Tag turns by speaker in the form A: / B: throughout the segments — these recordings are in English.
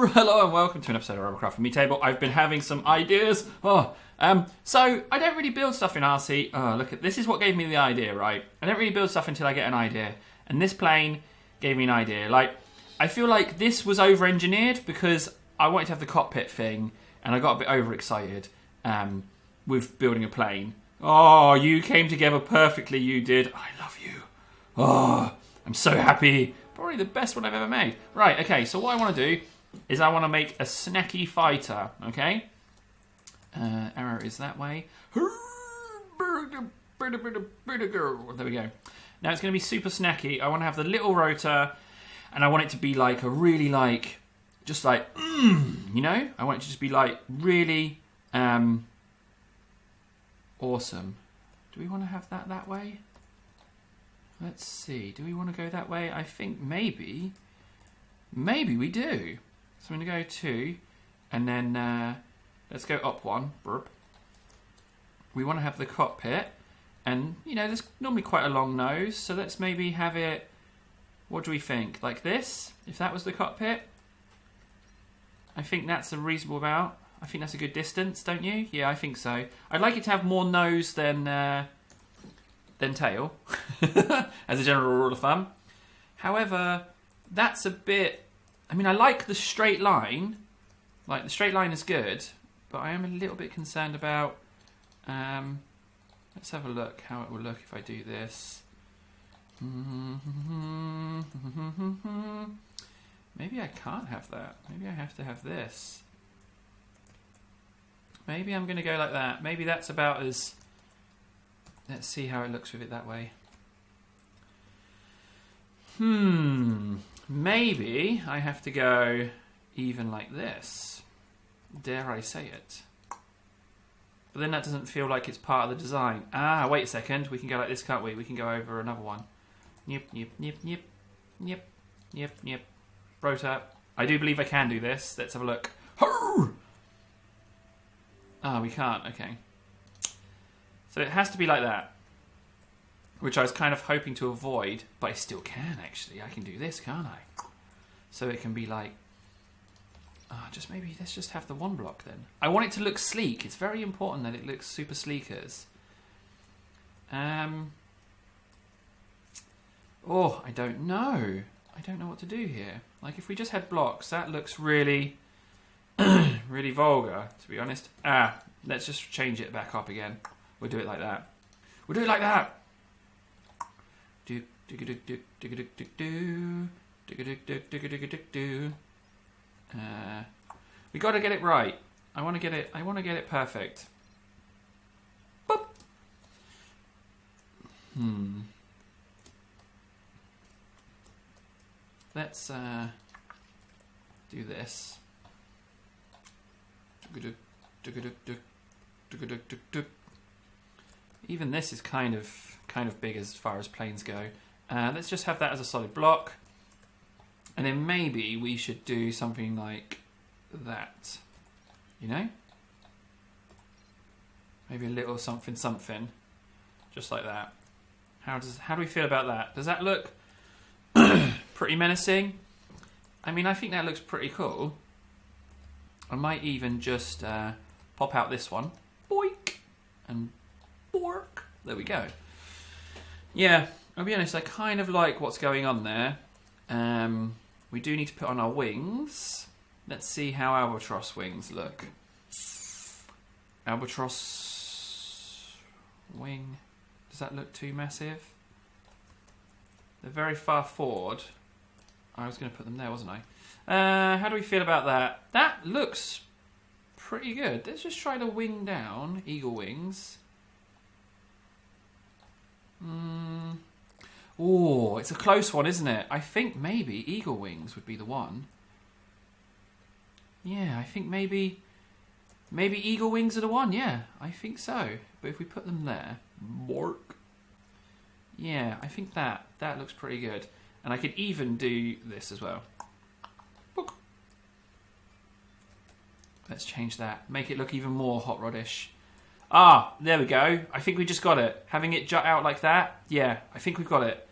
A: Hello and welcome to an episode of Robocraft with me, Table. I've been having some ideas. So I don't really build stuff in RC. Look at this is what gave me the idea, right? I don't really build stuff until I get an idea, and this plane gave me an idea. Like, I feel like this was over-engineered because I wanted to have the cockpit thing, and I got a bit overexcited with building a plane. Oh, you came together perfectly. You did. I love you. Oh, I'm so happy. Probably the best one I've ever made. Right, okay, so what I want to do is I want to make a snacky fighter, okay? Arrow is that way. There we go. Now it's going to be super snacky. I want to have the little rotor, and I want it to be like a really like, just like, you know? I want it to just be like really awesome. Do we want to have that way? Let's see. Do we want to go that way? I think maybe we do. So I'm going to go 2, and then let's go up 1. Burp. We want to have the cockpit, and you know, there's normally quite a long nose, so let's maybe have it. What do we think? Like this? If that was the cockpit, I think that's a reasonable amount. I think that's a good distance, don't you? Yeah, I think so. I'd like it to have more nose than tail, as a general rule of thumb. However, that's a bit... I mean, I like the straight line. Like, the straight line is good, but I am a little bit concerned about... let's have a look how it will look if I do this. Maybe I can't have that. Maybe I have to have this. Maybe I'm going to go like that. Maybe that's about as... Let's see how it looks with it that way. Maybe I have to go even like this. Dare I say it? But then that doesn't feel like it's part of the design. Ah, wait a second. We can go like this, can't we? We can go over another one. Yep, yep, yep, yep. Yep, yep, yep. Rotor. I do believe I can do this. Let's have a look. Ah, we can't. Okay. So it has to be like that, which I was kind of hoping to avoid, but I still can, actually. I can do this, can't I? So it can be like... just maybe let's just have the one block then. I want it to look sleek. It's very important that it looks super sleekers. Oh, I don't know. I don't know what to do here. Like, if we just had blocks, that looks really... really vulgar, to be honest. Let's just change it back up again. We'll do it like that. We'll do it like that. We got to get it right. I want to get it perfect. Boop. Let's do this. Even this is kind of big as far as planes go. Let's just have that as a solid block, and then maybe we should do something like that. You know, maybe a little something, just like that. How do we feel about that? Does that look pretty menacing? I mean, I think that looks pretty cool. I might even just pop out this one, boink, and bork. There we go. Yeah, I'll be honest, I kind of like what's going on there. We do need to put on our wings. Let's see how albatross wings look. Albatross wing. Does that look too massive? They're very far forward. I was going to put them there, wasn't I? How do we feel about that? That looks pretty good. Let's just try the wing down. Eagle wings. Oh, it's a close one, isn't it? I think maybe eagle wings would be the one. Yeah, I think maybe eagle wings are the one. Yeah, I think so. But if we put them there, bork. Yeah, I think that looks pretty good. And I could even do this as well. Book. Let's change that. Make it look even more hot rodish. Ah, there we go. I think we just got it. Having it jut out like that. Yeah, I think we've got it.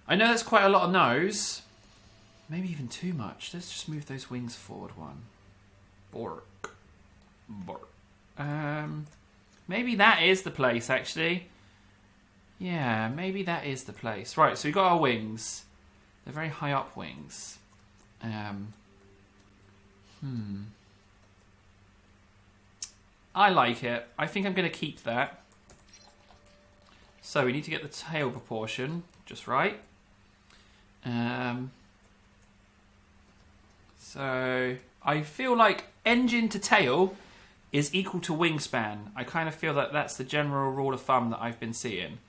A: I know that's quite a lot of nose. Maybe even too much. Let's just move those wings forward one. Bork. Bork. Maybe that is the place, actually. Yeah, maybe that is the place. Right, so we've got our wings. They're very high up wings. I like it. I think I'm going to keep that. So we need to get the tail proportion just right. So I feel like engine to tail is equal to wingspan. I kind of feel that that's the general rule of thumb that I've been seeing.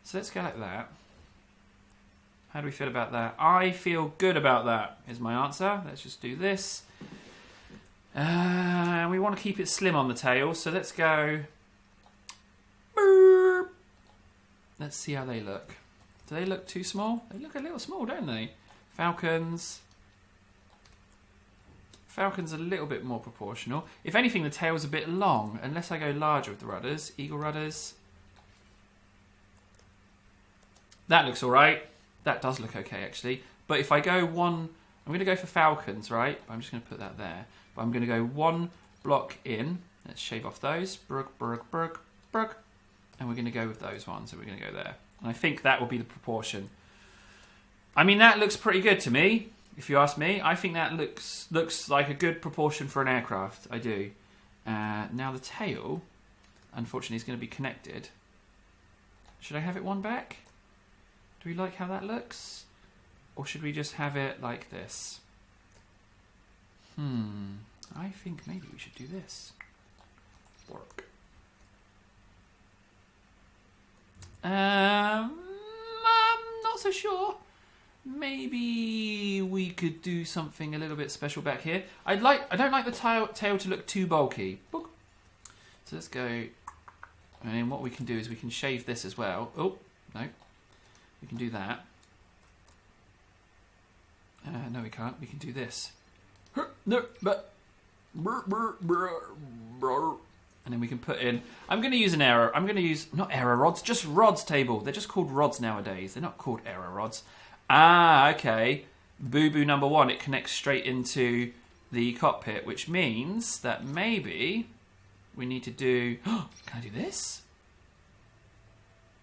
A: So let's go like that. How do we feel about that? I feel good about that, is my answer. Let's just do this. We want to keep it slim on the tail, so let's go... Burp. Let's see how they look. Do they look too small? They look a little small, don't they? Falcons. Falcon's a little bit more proportional. If anything, the tail's a bit long, unless I go larger with the rudders. Eagle rudders. That looks alright. That does look okay, actually. But if I go one... I'm going to go for Falcons, right? I'm just going to put that there. But I'm going to go one block in. Let's shave off those. Brug, brug, brug, brug. And we're going to go with those ones. So we're going to go there. And I think that will be the proportion. I mean, that looks pretty good to me, if you ask me. I think that looks like a good proportion for an aircraft. I do. Now the tail, unfortunately, is going to be connected. Should I have it one back? Do we like how that looks? Or should we just have it like this? I think maybe we should do this. Work. I'm not so sure. Maybe we could do something a little bit special back here. I don't like the tail to look too bulky. So let's go. And then what we can do is we can shave this as well. Oh, no. We can do that. No, we can't. We can do this. No, but... And then we can put in... I'm going to use an arrow. I'm going to use... Not arrow rods, just rods table. They're just called rods nowadays. They're not called arrow rods. Ah, okay. Boo-boo number one. It connects straight into the cockpit, which means that maybe we need to do... Can I do this?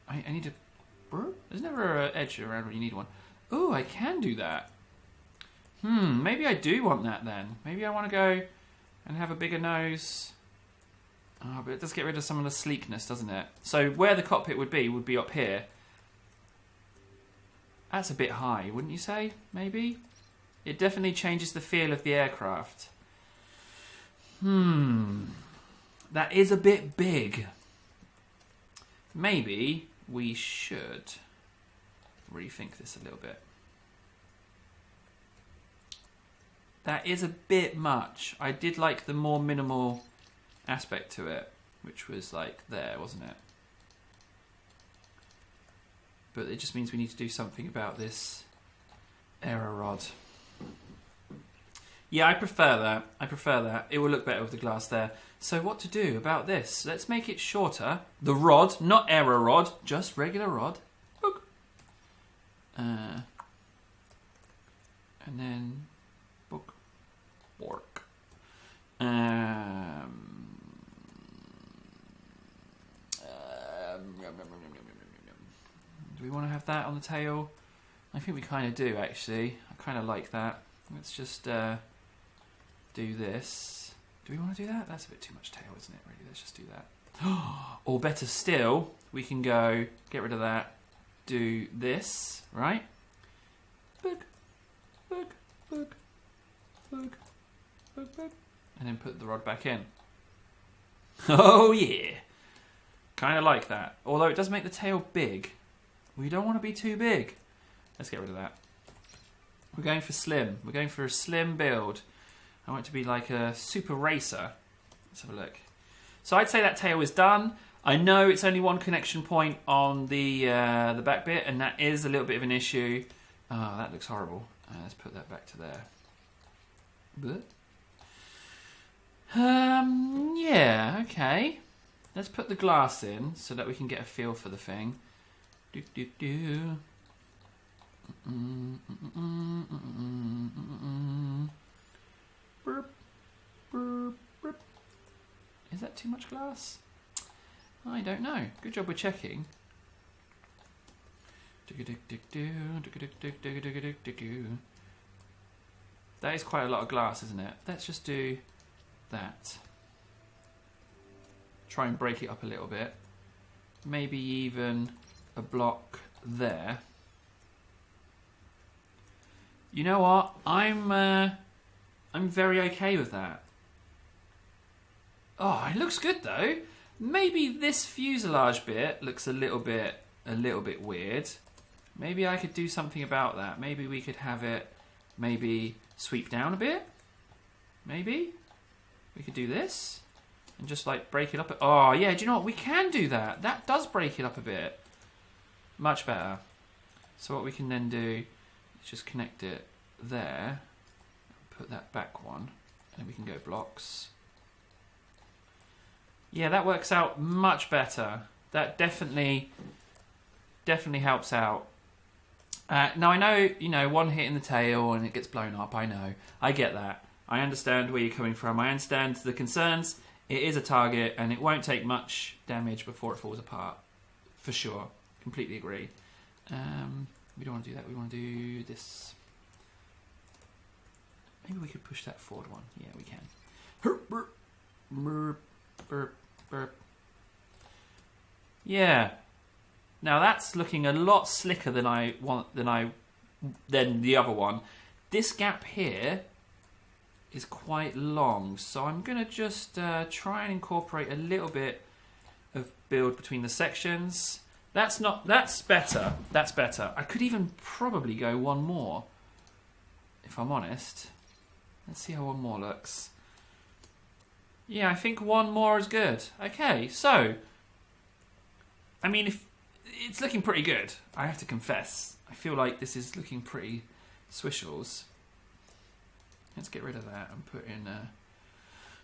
A: I need to... There's never an edge around when you need one. Oh, I can do that. Maybe I do want that then. Maybe I want to go and have a bigger nose. Oh, but it does get rid of some of the sleekness, doesn't it? So where the cockpit would be up here. That's a bit high, wouldn't you say? Maybe? It definitely changes the feel of the aircraft. That is a bit big. Maybe we should rethink this a little bit. That is a bit much. I did like the more minimal aspect to it, which was like there, wasn't it? But it just means we need to do something about this arrow rod. Yeah, I prefer that. I prefer that. It will look better with the glass there. So what to do about this? Let's make it shorter. The rod, not arrow rod, just regular rod. Look. And then book work. Do we want to have that on the tail? I think we kind of do, actually. I kind of like that. Let's just do this. Do we want to do that? That's a bit too much tail, isn't it, really? Let's just do that. Or better still, we can go, get rid of that, do this, right? Book, book, book, book, book, book. And then put the rod back in. Oh, yeah. Kind of like that. Although it does make the tail big. We don't want to be too big. Let's get rid of that. We're going for slim. We're going for a slim build. I want it to be like a super racer. Let's have a look. So I'd say that tail is done. I know it's only one connection point on the back bit, and that is a little bit of an issue. Oh, that looks horrible. Let's put that back to there. But, yeah, okay. Let's put the glass in so that we can get a feel for the thing. Burp, burp, burp. Is that too much glass? I don't know. Good job we're checking. That is quite a lot of glass, isn't it? Let's just do that. Try and break it up a little bit. Maybe even a block there. You know what? I'm very okay with that. Oh, it looks good though. Maybe this fuselage bit looks a little bit weird. Maybe I could do something about that. Maybe we could have it maybe sweep down a bit. Maybe we could do this and just like break it up. Oh yeah, do you know what? We can do that. That does break it up a bit. Much better. So what we can then do is just connect it there. Put that back one. And we can go blocks. Yeah, that works out much better. That definitely helps out. Now I know, you know, one hit in the tail and it gets blown up. I know. I get that. I understand where you're coming from. I understand the concerns. It is a target and it won't take much damage before it falls apart. For sure. Completely agree. We don't want to do that. We want to do this. Maybe we could push that forward one. Yeah, we can. Burp, burp. Yeah. Now that's looking a lot slicker than than the other one. This gap here is quite long, so I'm gonna just try and incorporate a little bit of build between the sections. That's better. That's better. I could even probably go one more, if I'm honest. Let's see how one more looks. Yeah, I think one more is good. Okay, so I mean, if it's looking pretty good, I have to confess. I feel like this is looking pretty swishles. Let's get rid of that and put in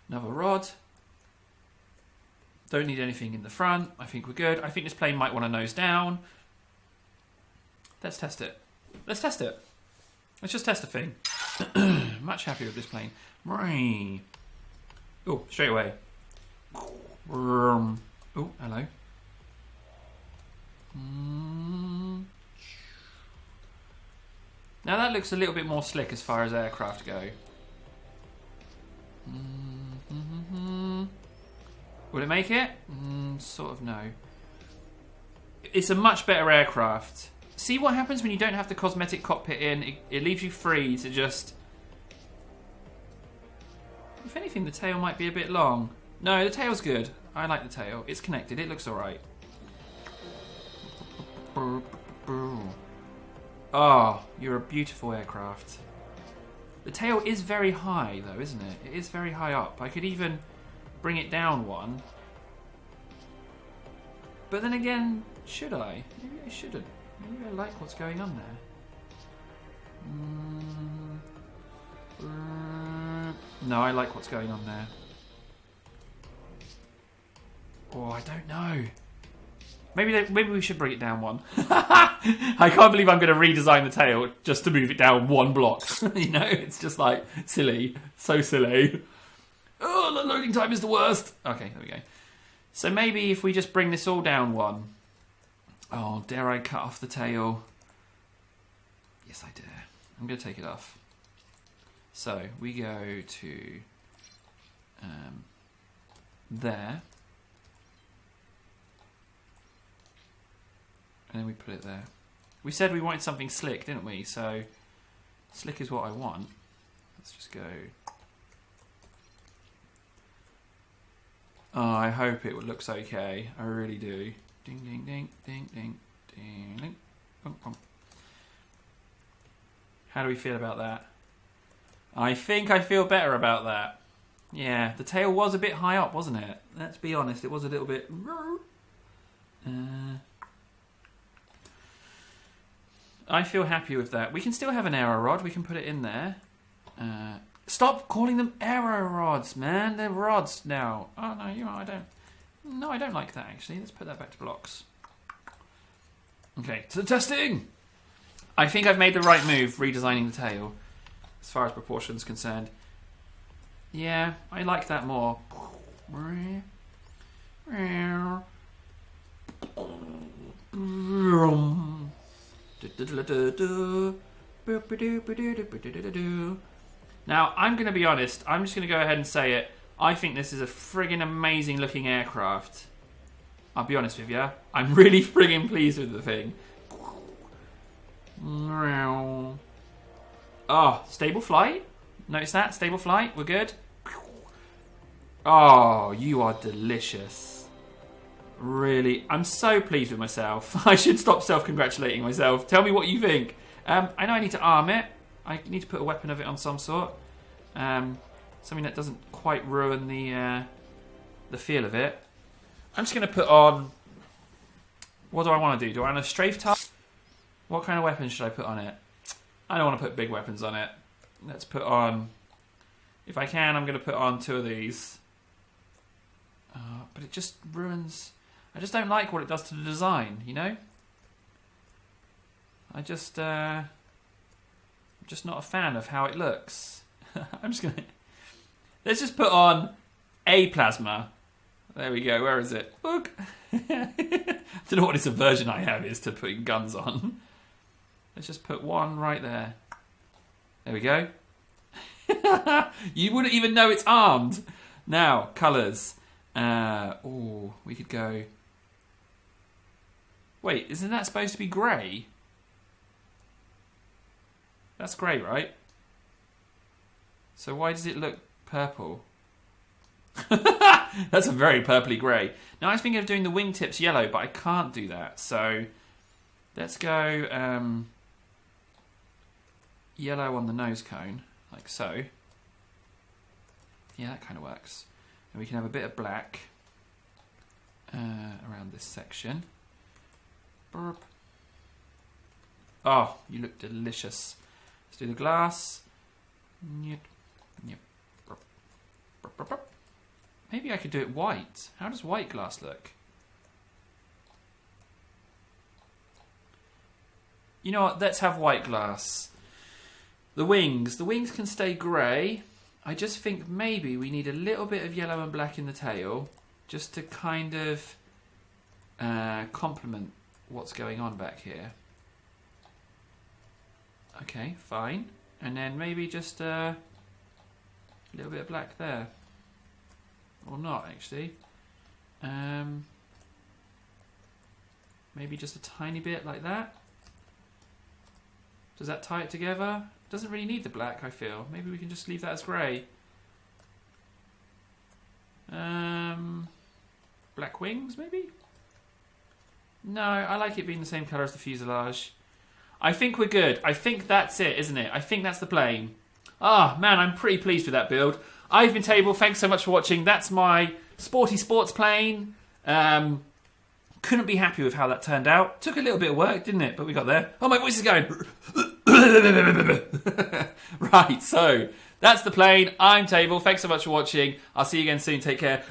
A: another rod. Don't need anything in the front. I think we're good. I think this plane might want to nose down. Let's test it. Let's test it. Let's just test the thing. Much happier with this plane. Oh, straight away. Oh, hello. Now that looks a little bit more slick as far as aircraft go. Will it make it? Sort of no. It's a much better aircraft. See what happens when you don't have the cosmetic cockpit in? It leaves you free to just... If anything, the tail might be a bit long. No, the tail's good. I like the tail. It's connected. It looks alright. Oh, you're a beautiful aircraft. The tail is very high, though, isn't it? It is very high up. I could even bring it down one. But then again, should I? Maybe I shouldn't. Maybe I like what's going on there. No, I like what's going on there. Oh, I don't know. Maybe we should bring it down one. I can't believe I'm going to redesign the tail just to move it down one block. You know, it's just like silly. So silly. Oh, the loading time is the worst. Okay, there we go. So maybe if we just bring this all down one. Oh, dare I cut off the tail? Yes, I dare. I'm going to take it off. So we go to there. And then we put it there. We said we wanted something slick, didn't we? So slick is what I want. Let's just go. Oh, I hope it looks okay. I really do. Ding, ding, ding, ding, ding, ding, ding. Bum, bum. How do we feel about that? I think I feel better about that. Yeah, the tail was a bit high up, wasn't it? Let's be honest, it was a little bit... I feel happy with that. We can still have an arrow rod. We can put it in there. Stop calling them arrow rods, man. They're rods now. Oh, no, you know, I don't... No, I don't like that, actually. Let's put that back to blocks. Okay, to the testing! I think I've made the right move redesigning the tail, as far as proportions concerned. Yeah, I like that more. Now, I'm going to be honest. I'm just going to go ahead and say it. I think this is a friggin' amazing looking aircraft. I'll be honest with you. I'm really friggin' pleased with the thing. Oh, stable flight. Notice that? Stable flight. We're good. Oh, you are delicious. Really, I'm so pleased with myself. I should stop self-congratulating myself. Tell me what you think. I know I need to arm it. I need to put a weapon of it on some sort. Something that doesn't quite ruin the feel of it. I'm just going to put on... What do I want to do? Do I want a strafe target? What kind of weapon should I put on it? I don't want to put big weapons on it. Let's put on... If I can, I'm going to put on 2 of these. But it just ruins... I just don't like what it does to the design, you know? I'm just not a fan of how it looks. I'm just going to... Let's just put on a plasma. There we go. Where is it? Look. I don't know what this aversion I have is to putting guns on. Let's just put one right there. There we go. You wouldn't even know it's armed. Now, colours. Oh, we could go... Wait, isn't that supposed to be grey? That's grey, right? So why does it look purple? That's a very purpley grey. Now I was thinking of doing the wingtips yellow, but I can't do that. So let's go yellow on the nose cone, like so. Yeah, that kind of works. And we can have a bit of black around this section. Burp. Oh, you look delicious. Let's do the glass. Yep. Yep. Burp. Burp, burp, burp. Maybe I could do it white. How does white glass look? You know what? Let's have white glass. The wings. The wings can stay grey. I just think maybe we need a little bit of yellow and black in the tail just to kind of complement what's going on back here. Okay, fine. And then maybe just a little bit of black there. Or not, actually. Maybe just a tiny bit like that. Does that tie it together? Doesn't really need the black, I feel. Maybe we can just leave that as grey. Black wings, maybe? No, I like it being the same colour as the fuselage. I think we're good. I think that's it, isn't it? I think that's the plane. Ah, man, I'm pretty pleased with that build. I've been Table. Thanks so much for watching. That's my sporty sports plane. Couldn't be happy with how that turned out. Took a little bit of work, didn't it? But we got there. Oh, my voice is going. Right, so that's the plane. I'm Table. Thanks so much for watching. I'll see you again soon. Take care.